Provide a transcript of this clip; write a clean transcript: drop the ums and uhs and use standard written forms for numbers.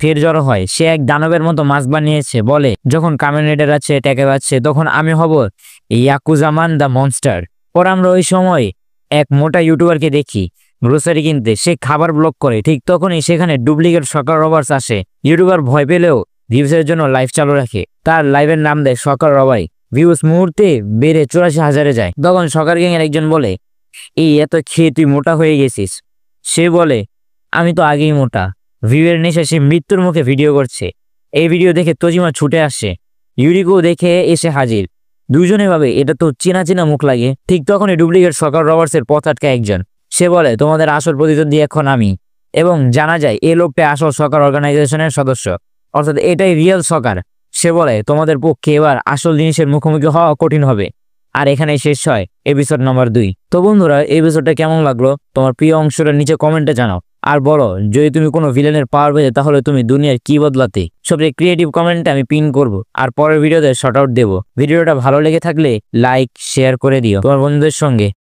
ফের জড়ো হয়। সে এক দানবের মতো মাস্ক বানিয়েছে, বলে যখন কামেন রাইডার আছে ট্যাকে পাচ্ছে তখন আমি হব ইয়াকুজামান দ্য মনস্টার। পর আমরা ওই সময় এক মোটা ইউটিউবারকে দেখি গ্রোসারি কিনতে, সে খাবার ব্লগ করে। ঠিক তখনই সেখানে ডুপ্লিকেট সকার রবার্স আসে। ইউটিউবার ভয় পেলেও ভিউজের জন্য লাইভ চালু রাখে। তার লাইভের নাম দেয় সকার রবাই। ভিউজ মুহূর্তে বেড়ে 84,000-এ যায়। তখন সকার গ্যাং এর একজন বলে, এই এত খেয়ে তুই মোটা হয়ে গেছিস। সে বলে, আমি তো আগেই মোটা। ভিউয়ের নেশা সে মৃত্যুর মুখে ভিডিও করছে। এই ভিডিও দেখে তজিমা ছুটে আসে, ইউরিকো দেখে এসে হাজির। দুজনে ভাবে এটা তো চেনা চেনা মুখ লাগে। ঠিক তখনই ডুপ্লিকেট সকার রবার্টসের পথ আটকায় একজন। সে বলে, তোমাদের আসল প্রতিদ্বন্দ্বী এখন আমি। এবং জানা যায় এই লোকটা আসল সকার অর্গানাইজেশনের সদস্য, অর্থাৎ এটাই রিয়েল সকার। সে বলে, তোমাদের পক্ষে এবার আসল জিনিসের মুখোমুখি হওয়া কঠিন হবে। আর এখানে শেষ হয় এপিসোড নম্বর 2। তো বন্ধুরা, এপিসোডটা কেমন লাগলো তোমার প্রিয় অংশটা নিচে কমেন্টে জানাও। আর বলো, যদি তুমি কোনো ভিলেনের পাওয়ার পেতে তাহলে তুমি দুনিয়ার কি বদলাতে। সবচেয়ে ক্রিয়েটিভ কমেন্টে আমি পিন করব আর পরের ভিডিওতে শর্ট আউট দেবো। ভিডিওটা ভালো লেগে থাকলে লাইক শেয়ার করে দিও তোমার বন্ধুদের সঙ্গে।